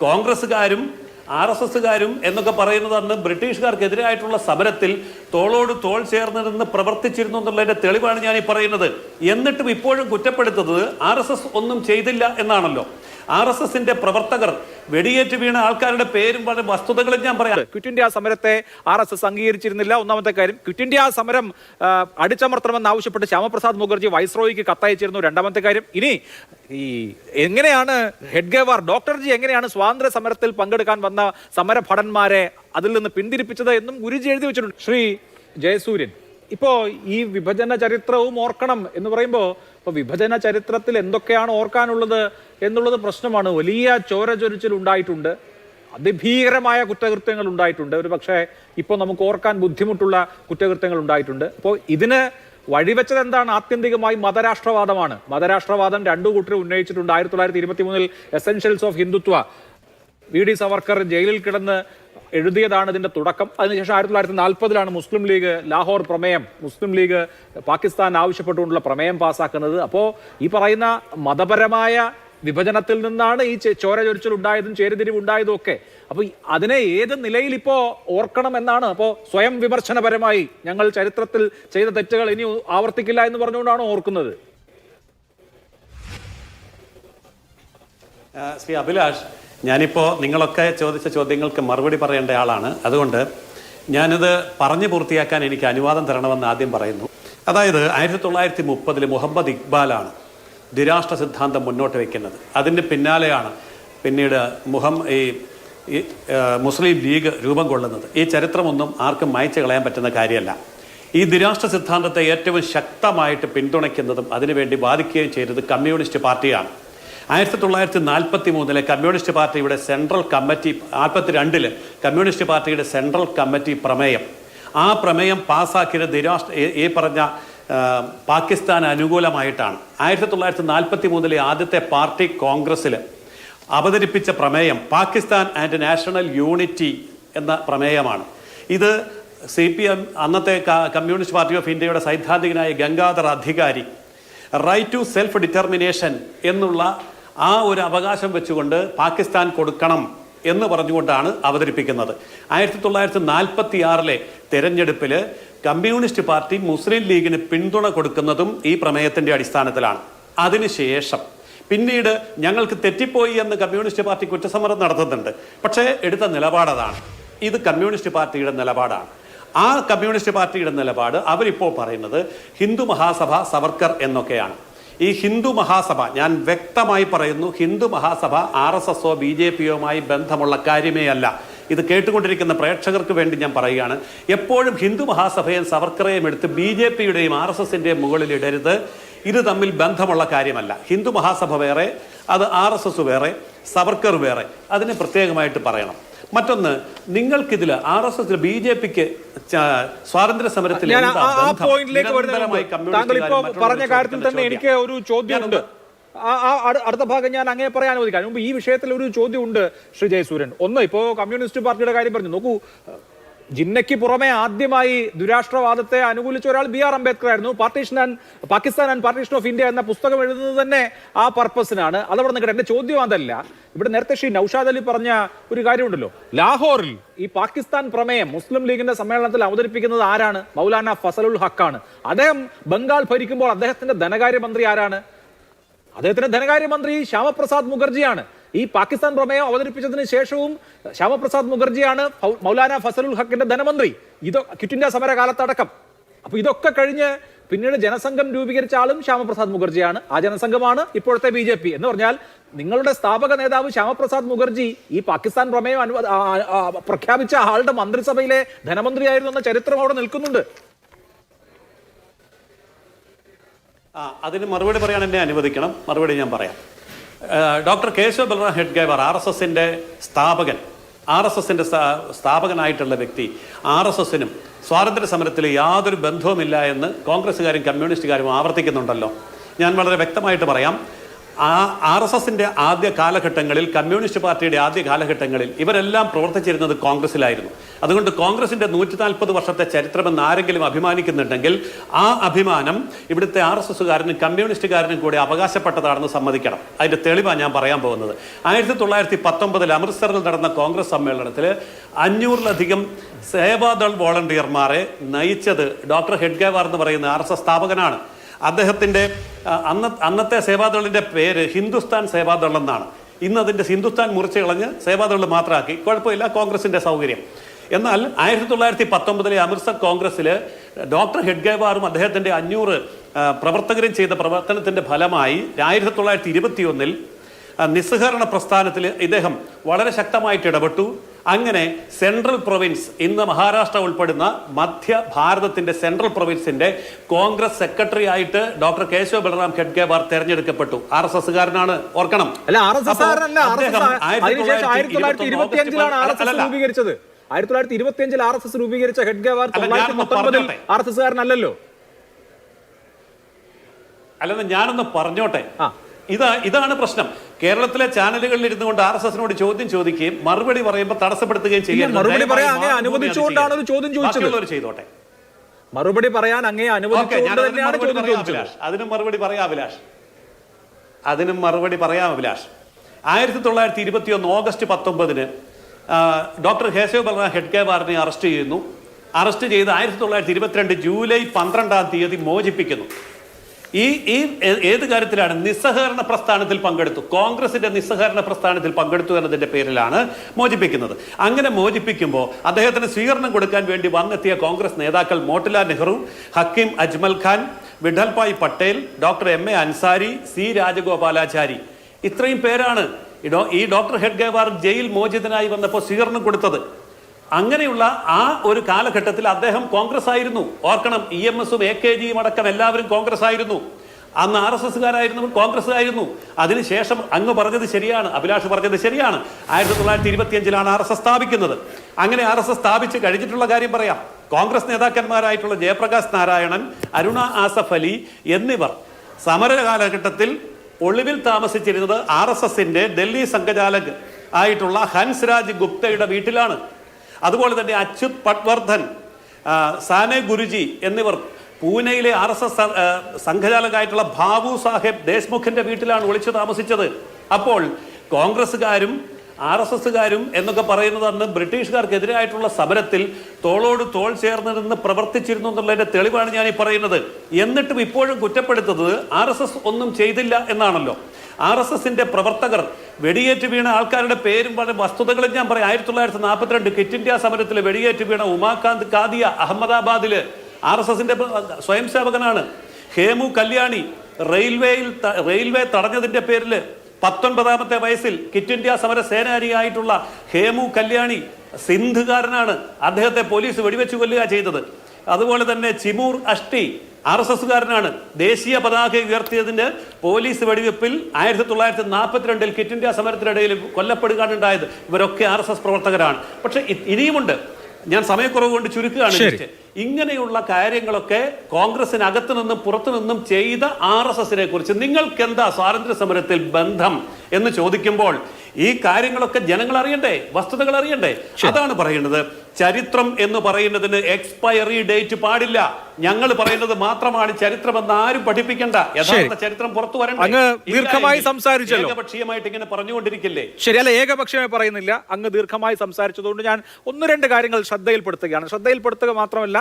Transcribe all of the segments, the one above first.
കോൺഗ്രസ്സുകാരും RSSകാരും എന്നൊക്കെ പറയുന്നത് അന്ന് ബ്രിട്ടീഷുകാർക്കെതിരായിട്ടുള്ള സമരത്തിൽ തോളോട് തോൾ ചേർന്ന് നിന്ന് പ്രവർത്തിച്ചിരുന്നു എന്നുള്ളതിന്റെ തെളിവാണ് ഞാൻ ഈ പറയുന്നത്. എന്നിട്ടും ഇപ്പോഴും കുറ്റപ്പെടുത്തുന്നത് RSS ഒന്നും ചെയ്തില്ല എന്നാണല്ലോ. RSSന്റെ പ്രവർത്തകർ വെടിയേറ്റ് വീണ ആൾക്കാരുടെ പേരും വസ്തുതകളും ഞാൻ പറയാം. ക്വിറ്റ് ഇന്ത്യ സമരത്തെ RSS അംഗീകരിച്ചിരുന്നില്ല. ഒന്നാമത്തെ കാര്യം. ക്വിറ്റ് ഇന്ത്യ സമരം അടിച്ചമർത്തണമെന്ന് ആവശ്യപ്പെട്ട് ശ്യാമപ്രസാദ് മുഖർജി വൈസ്രോയിക്ക് കത്തയച്ചിരുന്നു. രണ്ടാമത്തെ കാര്യം. ഇനി ഈ എങ്ങനെയാണ് ഹെഡ്ഗേവാർ ഡോക്ടർജി എങ്ങനെയാണ് സ്വാതന്ത്ര്യ സമരത്തിൽ പങ്കെടുക്കാൻ വന്ന സമരഭടന്മാരെ അതിൽ നിന്ന് പിന്തിരിപ്പിച്ചത് എന്നും ഗുരുജി എഴുതി വെച്ചിട്ടുണ്ട്. ശ്രീ ജയസൂര്യൻ, ഇപ്പോ ഈ വിഭജന ചരിത്രവും ഓർക്കണം എന്ന് പറയുമ്പോൾ ഇപ്പൊ വിഭജന ചരിത്രത്തിൽ എന്തൊക്കെയാണ് ഓർക്കാനുള്ളത് എന്നുള്ളത് പ്രശ്നമാണ്. വലിയ ചോരചൊരിച്ചിൽ ഉണ്ടായിട്ടുണ്ട്, അതിഭീകരമായ കുറ്റകൃത്യങ്ങൾ ഉണ്ടായിട്ടുണ്ട്, ഒരു പക്ഷേ ഇപ്പോൾ നമുക്ക് ഓർക്കാൻ ബുദ്ധിമുട്ടുള്ള കുറ്റകൃത്യങ്ങൾ ഉണ്ടായിട്ടുണ്ട്. അപ്പോൾ ഇതിന് വഴിവെച്ചത് എന്താണ്? ആത്യന്തികമായി മതരാഷ്ട്രവാദമാണ്. മതരാഷ്ട്രവാദം രണ്ടു കൂട്ടരും ഉന്നയിച്ചിട്ടുണ്ട്. 1923 essentials of Hindutva VD Savarkar ജയിലിൽ കിടന്ന് എഴുതിയതാണ് ഇതിന്റെ തുടക്കം. അതിനുശേഷം 1940 മുസ്ലിം ലീഗ് ലാഹോർ പ്രമേയം, മുസ്ലിം ലീഗ് പാകിസ്ഥാൻ ആവശ്യപ്പെട്ടുകൊണ്ടുള്ള പ്രമേയം പാസ്സാക്കുന്നത്. അപ്പോൾ ഈ പറയുന്ന മതപരമായ വിഭജനത്തിൽ നിന്നാണ് ഈ ചോരചൊരിച്ചിൽ ഉണ്ടായതും ചേരിതിരിവ് ഉണ്ടായതും ഒക്കെ. അപ്പൊ അതിനെ ഏത് നിലയിൽ ഇപ്പോ ഓർക്കണം എന്നാണ്. അപ്പോൾ സ്വയം വിമർശനപരമായി ഞങ്ങൾ ചരിത്രത്തിൽ ചെയ്ത തെറ്റുകൾ ഇനി ആവർത്തിക്കില്ല എന്ന് പറഞ്ഞുകൊണ്ടാണ് ഓർക്കുന്നത്. ശ്രീ അഭിലാഷ്, ഞാനിപ്പോൾ നിങ്ങളൊക്കെ ചോദിച്ച ചോദ്യങ്ങൾക്ക് മറുപടി പറയേണ്ട ആളാണ്. അതുകൊണ്ട് ഞാനിത് പറഞ്ഞു പൂർത്തിയാക്കാൻ എനിക്ക് അനുവാദം തരണമെന്ന് ആദ്യം പറയുന്നു. അതായത് 1930 മുഹമ്മദ് ഇക്ബാലാണ് ദ്വിരാഷ്ട്ര സിദ്ധാന്തം മുന്നോട്ട് വയ്ക്കുന്നത്. അതിൻ്റെ പിന്നാലെയാണ് പിന്നീട് മുസ്ലിം ലീഗ് രൂപം കൊള്ളുന്നത്. ഈ ചരിത്രമൊന്നും ആർക്കും മായ്ച്ചു കളയാൻ പറ്റുന്ന കാര്യമല്ല. ഈ ദ്വിരാഷ്ട്ര സിദ്ധാന്തത്തെ ഏറ്റവും ശക്തമായിട്ട് പിന്തുണയ്ക്കുന്നതും അതിനുവേണ്ടി വാദിക്കുകയും ചെയ്തത് കമ്മ്യൂണിസ്റ്റ് പാർട്ടിയാണ്. 1943 കമ്മ്യൂണിസ്റ്റ് പാർട്ടിയുടെ സെൻട്രൽ കമ്മിറ്റി, 42 കമ്മ്യൂണിസ്റ്റ് പാർട്ടിയുടെ സെൻട്രൽ കമ്മിറ്റി പ്രമേയം, ആ പ്രമേയം പാസ്സാക്കിയത് ഈ പറഞ്ഞ പാകിസ്ഥാൻ അനുകൂലമായിട്ടാണ്. 1943 ആദ്യത്തെ പാർട്ടി കോൺഗ്രസ്സിൽ അവതരിപ്പിച്ച പ്രമേയം പാകിസ്ഥാൻ ആൻഡ് നാഷണൽ യൂണിറ്റി എന്ന പ്രമേയമാണ്. ഇത് CPM അന്നത്തെ കമ്മ്യൂണിസ്റ്റ് പാർട്ടി ഓഫ് ഇന്ത്യയുടെ സൈദ്ധാന്തികനായ ഗംഗാധർ അധികാരി റൈറ്റ് ടു സെൽഫ് ഡിറ്റർമിനേഷൻ എന്നുള്ള ആ ഒരു അവകാശം വെച്ചുകൊണ്ട് പാകിസ്ഥാൻ കൊടുക്കണം എന്ന് പറഞ്ഞുകൊണ്ടാണ് അവതരിപ്പിക്കുന്നത്. 1946 തെരഞ്ഞെടുപ്പിൽ കമ്മ്യൂണിസ്റ്റ് പാർട്ടി മുസ്ലിം ലീഗിന് പിന്തുണ കൊടുക്കുന്നതും ഈ പ്രമേയത്തിന്റെ അടിസ്ഥാനത്തിലാണ്. അതിനുശേഷം പിന്നീട് ഞങ്ങൾക്ക് തെറ്റിപ്പോയി എന്ന് കമ്മ്യൂണിസ്റ്റ് പാർട്ടി കുറ്റസമ്മതം നടത്തുന്നുണ്ട്. പക്ഷേ എടുത്ത നിലപാടതാണ്. ഇത് കമ്മ്യൂണിസ്റ്റ് പാർട്ടിയുടെ നിലപാടാണ്. ആ കമ്മ്യൂണിസ്റ്റ് പാർട്ടിയുടെ നിലപാട് അവരിപ്പോൾ പറയുന്നത് ഹിന്ദു മഹാസഭ സവർക്കർ എന്നൊക്കെയാണ്. ഈ ഹിന്ദു മഹാസഭ, ഞാൻ വ്യക്തമായി പറയുന്നു, ഹിന്ദു മഹാസഭ RSSോ BJPയോമായി ബന്ധമുള്ള കാര്യമേ അല്ല. ഇത് കേട്ടുകൊണ്ടിരിക്കുന്ന പ്രേക്ഷകർക്ക് വേണ്ടി ഞാൻ പറയുകയാണ്, എപ്പോഴും ഹിന്ദു മഹാസഭയും സവർക്കറേയും എടുത്ത് BJPയുടെയും RSSന്റെയും മുകളിൽ ഇടരുത്. ഇത് തമ്മിൽ ബന്ധമുള്ള കാര്യമല്ല. ഹിന്ദു മഹാസഭ വേറെ, അത് RSS വേറെ, സവർക്കർ വേറെ. അതിനെ പ്രത്യേകമായിട്ട് പറയണം. മറ്റൊന്ന്, നിങ്ങൾക്കിതിൽ RSS BJPക്ക് സ്വാതന്ത്ര്യ സമരത്തിൽ പറഞ്ഞ കാര്യത്തിൽ തന്നെ എനിക്ക് ഒരു ചോദ്യമുണ്ട്. അടുത്ത ഭാഗം ഞാൻ അങ്ങനെ പറയാൻ അനുവദിക്കാം. മുമ്പ് ഈ വിഷയത്തിൽ ഒരു ചോദ്യമുണ്ട് ശ്രീ ജയസൂര്യൻ. ഒന്ന്, ഇപ്പോ കമ്മ്യൂണിസ്റ്റ് പാർട്ടിയുടെ കാര്യം പറഞ്ഞു. നോക്കൂ, ജിന്നയ്ക്ക് പുറമെ ആദ്യമായി ദുരാഷ്ട്രവാദത്തെ അനുകൂലിച്ച ഒരാൾ BR അംബേദ്കർ ആയിരുന്നു. Pakistan and partition of India എന്ന പുസ്തകം എഴുതുന്നത് തന്നെ ആ പർപ്പസിനാണ്. അതവിടെ നിൽക്കട്ടെ. എന്റെ ചോദ്യം അതല്ല. ഇവിടെ നേരത്തെ ശ്രീ നൌഷാദ് അലി പറഞ്ഞ ഒരു കാര്യമുണ്ടല്ലോ, ലാഹോറിൽ ഈ പാകിസ്ഥാൻ പ്രമേയം മുസ്ലിം ലീഗിന്റെ സമ്മേളനത്തിൽ അവതരിപ്പിക്കുന്നത് ആരാണ്? മൗലാന ഫസലുൽ ഹക്കാണ്. അദ്ദേഹം ബംഗാൾ ഭരിക്കുമ്പോൾ അദ്ദേഹത്തിന്റെ ധനകാര്യമന്ത്രി ആരാണ്? അദ്ദേഹത്തിന്റെ ധനകാര്യമന്ത്രി ശ്യാമപ്രസാദ് മുഖർജിയാണ്. ഈ പാകിസ്ഥാൻ പ്രമേയം അവതരിപ്പിച്ചതിന് ശേഷവും ശ്യാമപ്രസാദ് മുഖർജിയാണ് മൗലാന ഫസലുൽ ഹക്കിന്റെ ധനമന്ത്രി. ക്വിറ്റ് ഇന്ത്യ സമരകാലത്തടക്കം. അപ്പൊ ഇതൊക്കെ കഴിഞ്ഞ് പിന്നീട് ജനസംഘം രൂപീകരിച്ച ആളും ശ്യാമപ്രസാദ് മുഖർജിയാണ്. ആ ജനസംഘമാണ് ഇപ്പോഴത്തെ BJP. എന്ന് പറഞ്ഞാൽ നിങ്ങളുടെ സ്ഥാപക നേതാവ് ശ്യാമപ്രസാദ് മുഖർജി ഈ പാകിസ്ഥാൻ പ്രമേയം പ്രഖ്യാപിച്ച ആളുടെ മന്ത്രിസഭയിലെ ധനമന്ത്രിയായിരുന്നു എന്ന ചരിത്രം അവിടെ നിൽക്കുന്നുണ്ട്. അതിന് മറുപടി പറയാൻ എന്നെ അനുവദിക്കണം. മറുപടി ഞാൻ പറയാം. ഡോക്ടർ കേശവ ബൽറാം ഹെഡ്ഗേവാർ RSSന്റെ സ്ഥാപകനായിട്ടുള്ള വ്യക്തി, RSSനും സ്വാതന്ത്ര്യ സമരത്തിൽ യാതൊരു ബന്ധവുമില്ല എന്ന് കോൺഗ്രസ്സുകാരും കമ്മ്യൂണിസ്റ്റുകാരും ആവർത്തിക്കുന്നുണ്ടല്ലോ. ഞാൻ വളരെ വ്യക്തമായിട്ട് പറയാം. RSSന്റെ ആദ്യ കാലഘട്ടങ്ങളിൽ, കമ്മ്യൂണിസ്റ്റ് പാർട്ടിയുടെ ആദ്യ കാലഘട്ടങ്ങളിൽ ഇവരെല്ലാം പ്രവർത്തിച്ചിരുന്നത് കോൺഗ്രസിലായിരുന്നു. അതുകൊണ്ട് കോൺഗ്രസിന്റെ 140 വർഷത്തെ ചരിത്രമെന്ന് ആരെങ്കിലും അഭിമാനിക്കുന്നുണ്ടെങ്കിൽ ആ അഭിമാനം ഇവിടുത്തെ RSSകാരനും കമ്മ്യൂണിസ്റ്റുകാരനും കൂടി അവകാശപ്പെട്ടതാണെന്ന് സമ്മതിക്കണം. അതിന്റെ തെളിവാണ് ഞാൻ പറയാൻ പോകുന്നത്. 1919 അമൃത്സറിൽ നടന്ന കോൺഗ്രസ് സമ്മേളനത്തിൽ 500-ലധികം സേവാദൾ വോളണ്ടിയർമാരെ നയിച്ചത് ഡോക്ടർ ഹെഡ്ഗേവാർ എന്ന് പറയുന്ന RSS സ്ഥാപകനാണ്. അദ്ദേഹത്തിൻ്റെ അന്നത്തെ സേവാദളിൻ്റെ പേര് ഹിന്ദുസ്ഥാൻ സേവാദൾ എന്നാണ്. ഇന്ന് അതിൻ്റെ ഹിന്ദുസ്ഥാൻ മുറിച്ച് കളഞ്ഞ് സേവാദൾ മാത്രമാക്കി. കുഴപ്പമില്ല, കോൺഗ്രസിൻ്റെ സൗകര്യം. എന്നാൽ 1919 അമൃത്സർ കോൺഗ്രസ്സിൽ ഡോക്ടർ ഹെഡ്ഗേവാറും അദ്ദേഹത്തിൻ്റെ 500 പ്രവർത്തകരും ചെയ്ത പ്രവർത്തനത്തിൻ്റെ ഫലമായി 1921 നിസ്സഹകരണ പ്രസ്ഥാനത്തിൽ ഇദ്ദേഹം വളരെ ശക്തമായിട്ട് ഇടപെട്ടു. അങ്ങനെ സെൻട്രൽ പ്രൊവിൻസ്, ഇന്ന് മഹാരാഷ്ട്ര ഉൾപ്പെടുന്ന മധ്യ ഭാരതത്തിന്റെ സെൻട്രൽ പ്രൊവിൻസിന്റെ കോൺഗ്രസ് സെക്രട്ടറി ആയിട്ട് ഡോക്ടർ കേശവ ബലറാം ഹെഡ്ഗേവാർ തെരഞ്ഞെടുക്കപ്പെട്ടു. RSSകാരനാണ്, ഓർക്കണം. അല്ല, രൂപീകരിച്ചത് 1925 RSS രൂപീകരിച്ച ഹെഡ്ഗേവാർ 1919 RSSകാരനല്ലല്ലോ. അല്ലെന്ന് ഞാനൊന്ന് പറഞ്ഞോട്ടെ. ഇതാണ് പ്രശ്നം. കേരളത്തിലെ ചാനലുകളിൽ ഇരുന്നു കൊണ്ട് RSSനോട് ചോദ്യം ചോദിക്കുകയും മറുപടി പറയുമ്പോൾ തടസ്സപ്പെടുത്തുകയും ചെയ്യരുത്. മറുപടി പറയാൻ അങ്ങേ അനുവദിച്ചുകൊണ്ടാണ് ഒരു ചോദ്യം ചോദിച്ചത്. ചെയ്തോട്ടെ, മറുപടി പറയാൻ അങ്ങേ അനുവദിച്ചുകൊണ്ട് തന്നെയാണ് ചോദ്യം ചോദിച്ചത്. അതിനും മറുപടി പറയാം അഭിലാഷ്, അതിനും മറുപടി പറയാം അഭിലാഷ്. 1921 ഓഗസ്റ്റ് 19 ഡോക്ടർ കേശവ ബലറാം ഹെഡ്ഗേവാറിനെ അറസ്റ്റ് ചെയ്യുന്നു. അറസ്റ്റ് ചെയ്ത് 1922 ജൂലൈ 12 മോചിപ്പിക്കുന്നു. ഈ ഏത് കാര്യത്തിലാണ്? നിസ്സഹകരണ പ്രസ്ഥാനത്തിൽ പങ്കെടുത്തു, കോൺഗ്രസിന്റെ നിസ്സഹകരണ പ്രസ്ഥാനത്തിൽ പങ്കെടുത്തു എന്നതിന്റെ പേരിലാണ് മോചിപ്പിക്കുന്നത്. അങ്ങനെ മോചിപ്പിക്കുമ്പോൾ അദ്ദേഹത്തിന് സ്വീകരണം കൊടുക്കാൻ വേണ്ടി വന്നെത്തിയ കോൺഗ്രസ് നേതാക്കൾ Motilal Nehru, Hakim Ajmal Khan, Vithalbhai Patel, doctor M.A. Ansari, C. Rajagopalachari, ഇത്രയും പേരാണ് ഈ ഡോക്ടർ ഹെഡ്ഗേവാർ ജയിൽ മോചിതനായി വന്നപ്പോൾ സ്വീകരണം കൊടുത്തത്. അങ്ങനെയുള്ള ആ ഒരു കാലഘട്ടത്തിൽ അദ്ദേഹം കോൺഗ്രസ് ആയിരുന്നു. ഓർക്കണം, EMSഉം AKGയും അടക്കം എല്ലാവരും കോൺഗ്രസ് ആയിരുന്നു. അന്ന് RSSകാരായിരുന്നു, കോൺഗ്രസ് ആയിരുന്നു. അതിനുശേഷം അങ്ങ് പറഞ്ഞത് ശരിയാണ്, അഭിലാഷ് പറഞ്ഞത് ശരിയാണ്. 1925 RSS സ്ഥാപിക്കുന്നത്. അങ്ങനെ RSS സ്ഥാപിച്ച് കഴിഞ്ഞിട്ടുള്ള കാര്യം പറയാം. കോൺഗ്രസ് നേതാക്കന്മാരായിട്ടുള്ള ജയപ്രകാശ് നാരായണൻ, അരുണ ആസഫ് അലി എന്നിവർ സമര കാലഘട്ടത്തിൽ ഒളിവിൽ താമസിച്ചിരുന്നത് RSSന്റെ ഡൽഹി സംഘചാലക് ആയിട്ടുള്ള ഹൻസ്രാജ് ഗുപ്തയുടെ വീട്ടിലാണ്. അതുപോലെ തന്നെ അച്യുത് പട്വർദ്ധൻ, സാനെ ഗുരുജി എന്നിവർ പൂനെയിലെ RSS സംഘചാലകായിട്ടുള്ള ബാബു സാഹേബ് ദേശ്മുഖിന്റെ വീട്ടിലാണ് ഒളിച്ചു താമസിച്ചത്. അപ്പോൾ കോൺഗ്രസ്സുകാരും RSSകാരും എന്നൊക്കെ പറയുന്നത് അന്ന് ബ്രിട്ടീഷുകാർക്കെതിരായിട്ടുള്ള സമരത്തിൽ തോളോട് തോൾ ചേർന്ന് നിന്ന് പ്രവർത്തിച്ചിരുന്നു എന്നുള്ളതിന്റെ തെളിവാണ് ഞാൻ ഈ പറയുന്നത്. എന്നിട്ടും ഇപ്പോഴും കുറ്റപ്പെടുത്തുന്നത് RSS ഒന്നും ചെയ്തില്ല എന്നാണല്ലോ. RSSന്റെ പ്രവർത്തകർ, വെടിയേറ്റ് വീണ ആൾക്കാരുടെ പേരും വസ്തുതകളും ഞാൻ പറയാം. 1942 ക്വിറ്റ് ഇന്ത്യ സമരത്തിൽ വെടിയേറ്റ് വീണ ഉമാകാന്ത് കാദിയ അഹമ്മദാബാദില് RSSന്റെ സ്വയം സേവകനാണ്. ഹേമു കല്യാണി റെയിൽവേ തടഞ്ഞതിന്റെ പേരിൽ 19ാമത്തെ വയസ്സിൽ ക്വിറ്റ് ഇന്ത്യ സമര സേനാനിയായിട്ടുള്ള ഹേമു കല്യാണി സിന്ധുകാരനാണ്. അദ്ദേഹത്തെ പോലീസ് വെടിവെച്ച് കൊല്ലുക ചെയ്തത്. അതുപോലെ തന്നെ ചിമൂർ അഷ്ടി RSSകാരനാണ്. ദേശീയ പതാക ഉയർത്തിയതിന് പോലീസ് വെടിവെപ്പിൽ 1942 ക്വിറ്റ് ഇന്ത്യ സമരത്തിനിടയിൽ കൊല്ലപ്പെടുകയാണുണ്ടായത്. ഇവരൊക്കെ RSS പ്രവർത്തകരാണ്. പക്ഷെ ഇനിയുമുണ്ട്. ഞാൻ സമയക്കുറവ് കൊണ്ട് ചുരുക്കുകയാണ്. ഇങ്ങനെയുള്ള കാര്യങ്ങളൊക്കെ കോൺഗ്രസിനകത്തു നിന്നും പുറത്തു നിന്നും ചെയ്ത RSSനെ കുറിച്ച് നിങ്ങൾക്ക് എന്താ സ്വാതന്ത്ര്യ സമരത്തിൽ ബന്ധം എന്ന് ചോദിക്കുമ്പോൾ ഈ കാര്യങ്ങളൊക്കെ ജനങ്ങൾ അറിയണ്ടേ, വസ്തുതകൾ അറിയണ്ടേ? അതാണ് പറയുന്നത്. ചരിത്രം എന്ന് പറയുന്നതിന് എക്സ്പയറി ഡേറ്റ് പാടില്ല. ഞങ്ങൾ പറയുന്നത് മാത്രമാണ് ചരിത്രമെന്ന് ആരും പഠിപ്പിക്കണ്ട. യഥാർത്ഥ ചരിത്രം പുറത്തു വരണ്ട. അങ്ങ് ദീർഘമായി സംസാരിച്ചല്ലോ. ഏകപക്ഷീയമായിട്ട് ഇങ്ങനെ പറഞ്ഞുകൊണ്ടിരിക്കില്ലേ? ശരിയല്ല, ഏകപക്ഷീയമായി പറയുന്നില്ല. അങ്ങ് ദീർഘമായി സംസാരിച്ചതുകൊണ്ട് ഞാൻ 1-2 കാര്യങ്ങൾ ശ്രദ്ധയിൽപ്പെടുത്തുകയാണ്. ശ്രദ്ധയിൽപ്പെടുത്തുക മാത്രമല്ല,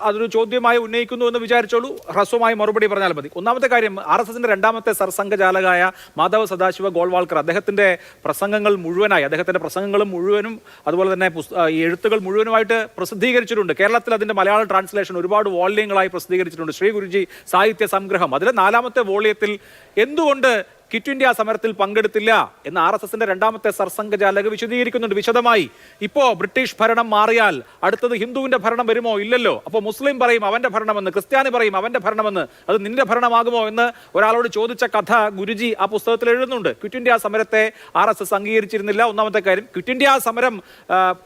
അതൊരു ചോദ്യമായി ഉന്നയിക്കുന്നു എന്ന് വിചാരിച്ചോളൂ, ഹ്രസ്വമായി മറുപടി പറഞ്ഞാൽ മതി. ഒന്നാമത്തെ കാര്യം, RSSന്റെ 2ാമത്തെ സർസംഘചാലകായ മാധവ സദാശിവ ഗോൾവാൾക്കർ അദ്ദേഹത്തിന്റെ പ്രസംഗങ്ങളും മുഴുവനും അതുപോലെ തന്നെ ഈ എഴുത്തുകൾ മുഴുവനുമായിട്ട് പ്രസിദ്ധീകരിച്ചിട്ടുണ്ട്. കേരളത്തിൽ അതിന്റെ മലയാള ട്രാൻസ്ലേഷൻ ഒരുപാട് വോള്യങ്ങളായി പ്രസിദ്ധീകരിച്ചിട്ടുണ്ട്. ശ്രീ ഗുരുജി സാഹിത്യ സംഗ്രഹം, അതിലെ 4ാമത്തെ വോള്യത്തിൽ എന്തുകൊണ്ട് ക്വിറ്റ് ഇന്ത്യ സമരത്തിൽ പങ്കെടുത്തില്ല എന്ന് RSSന്റെ 2ാമത്തെ സർസംഘചാലക് വിശദീകരിക്കുന്നുണ്ട് വിശദമായി. ഇപ്പോ ബ്രിട്ടീഷ് ഭരണം മാറിയാൽ അടുത്തത് ഹിന്ദുവിന്റെ ഭരണം വരുമോ? ഇല്ലല്ലോ. അപ്പോൾ മുസ്ലിം പറയും അവന്റെ ഭരണമെന്ന്, ക്രിസ്ത്യാനി പറയും അവന്റെ ഭരണമെന്ന്, അത് നിന്റെ ഭരണമാകുമോ എന്ന് ഒരാളോട് ചോദിച്ച കഥ ഗുരുജി ആ പുസ്തകത്തിൽ എഴുതുന്നുണ്ട്. ക്വിറ്റ് ഇന്ത്യ സമരത്തെ RSS അംഗീകരിച്ചിരുന്നില്ല, ഒന്നാമത്തെ കാര്യം. ക്വിറ്റ് ഇന്ത്യ സമരം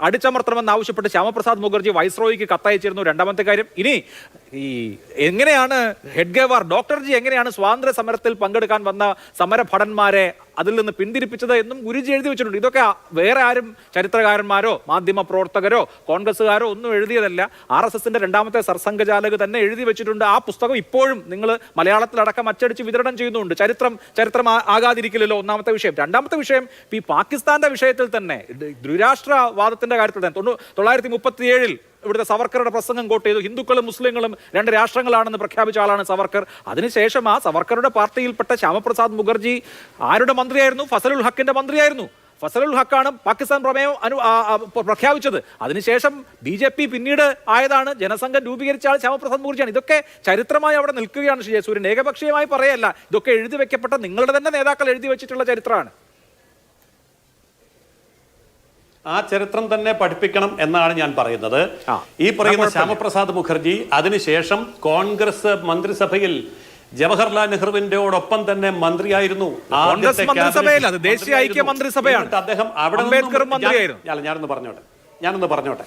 അടിച്ചമർത്തണമെന്ന് ആവശ്യപ്പെട്ട് ശ്യാമപ്രസാദ് മുഖർജി വൈസ്രോയിക്ക് കത്തയച്ചിരുന്നു, 2ാമത്തെ കാര്യം. ഇനി ഈ എങ്ങനെയാണ് ഹെഡ്ഗേവാർ, ഡോക്ടർ ജി എങ്ങനെയാണ് സ്വാതന്ത്ര്യ സമരത്തിൽ പങ്കെടുക്കാൻ വന്ന സമര സമരഭടന്മാരെ അതിൽ നിന്ന് പിന്തിരിപ്പിച്ചത് എന്നും ഗുരുജി എഴുതി വെച്ചിട്ടുണ്ട്. ഇതൊക്കെ വേറെ ആരും ചരിത്രകാരന്മാരോ മാധ്യമ പ്രവർത്തകരോ കോൺഗ്രസ്സുകാരോ ഒന്നും എഴുതിയതല്ല. RSSന്റെ രണ്ടാമത്തെ സർസംഘചാലക് തന്നെ എഴുതി വെച്ചിട്ടുണ്ട്. ആ പുസ്തകം ഇപ്പോഴും നിങ്ങൾ മലയാളത്തിലടക്കം അച്ചടിച്ച് വിതരണം ചെയ്യുന്നുണ്ട്. ചരിത്രം ആകാതിരിക്കില്ലല്ലോ, ഒന്നാമത്തെ വിഷയം. രണ്ടാമത്തെ വിഷയം, ഈ പാകിസ്ഥാന്റെ വിഷയത്തിൽ തന്നെ ദ്വിരാഷ്ട്രവാദത്തിന്റെ കാര്യത്തിൽ തന്നെ 1937 ഇവിടുത്തെ സവർക്കറുടെ പ്രസംഗം കോട്ട് ചെയ്തു. ഹിന്ദുക്കളും മുസ്ലിങ്ങളും രണ്ട് രാഷ്ട്രങ്ങളാണെന്ന് പ്രഖ്യാപിച്ച ആളാണ് സവർക്കർ. അതിനുശേഷം ആ സവർക്കറുടെ പാർട്ടിയിൽപ്പെട്ട ശ്യാമപ്രസാദ് മുഖർജി ആരുടെ മന്ത്രിയായിരുന്നു? ഫസലുൽ ഹക്കിന്റെ മന്ത്രിയായിരുന്നു. ഫസലുൽ ഹക്കാണ് പാകിസ്ഥാൻ പ്രമേയം പ്രഖ്യാപിച്ചത്. അതിനുശേഷം BJP പിന്നീട് ആയതാണ്, ജനസംഘം രൂപീകരിച്ച ആൾ ശ്യാമപ്രസാദ് മുഖർജിയാണ്. ഇതൊക്കെ ചരിത്രമായി അവിടെ നിൽക്കുകയാണ്. ശ്രീ ജയസൂര്യൻ ഏകപക്ഷീയമായി പറയല്ല, ഇതൊക്കെ എഴുതി വെക്കപ്പെട്ട നിങ്ങളുടെ തന്നെ നേതാക്കൾ എഴുതി വെച്ചിട്ടുള്ള ചരിത്രമാണ്. ആ ചരിത്രം തന്നെ പഠിപ്പിക്കണം എന്നാണ് ഞാൻ പറയുന്നത്. ഈ പറയുന്ന ശ്യാമപ്രസാദ് മുഖർജി അതിനുശേഷം കോൺഗ്രസ് മന്ത്രിസഭയിൽ ജവഹർലാൽ നെഹ്റുവിന്റെയോടൊപ്പം തന്നെ മന്ത്രിയായിരുന്നു. ദേശീയ ഐക്യ മന്ത്രിസഭയാണ്. അദ്ദേഹം അവിടെ ഞാനൊന്ന് പറഞ്ഞോട്ടെ.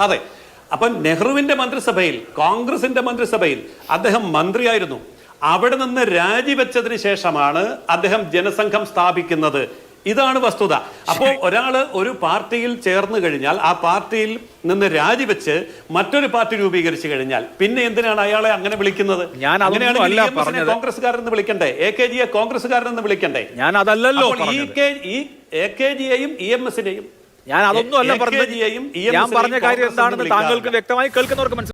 അതെ, അപ്പൊ നെഹ്റുവിന്റെ മന്ത്രിസഭയിൽ, കോൺഗ്രസിന്റെ മന്ത്രിസഭയിൽ അദ്ദേഹം മന്ത്രിയായിരുന്നു. അവിടെ നിന്ന് രാജിവെച്ചതിന് ശേഷമാണ് അദ്ദേഹം ജനസംഘം സ്ഥാപിക്കുന്നത്. ഇതാണ് വസ്തുത. അപ്പോൾ ഒരാള് ഒരു പാർട്ടിയിൽ ചേർന്ന് കഴിഞ്ഞാൽ ആ പാർട്ടിയിൽ നിന്ന് രാജിവെച്ച് മറ്റൊരു പാർട്ടി രൂപീകരിച്ചു കഴിഞ്ഞാൽ പിന്നെ എന്തിനാണ് അയാളെ അങ്ങനെ വിളിക്കുന്നത്? കോൺഗ്രസ്സുകാരെന്ന് വിളിക്കണ്ടേ? AKGയെ കോൺഗ്രസ്സുകാരെന്ന് വിളിക്കണ്ടേ? ഞാൻ അതല്ലല്ലോ ഈ AKGയെയും EMSനെയും ഞാൻ അതൊന്നും അല്ല പറഞ്ഞത്. ഞാൻ പറഞ്ഞ കാര്യം എന്താണെന്ന് താങ്കൾക്ക് വ്യക്തമായി കേൾക്കുന്നവർക്ക് മനസ്സിലായി.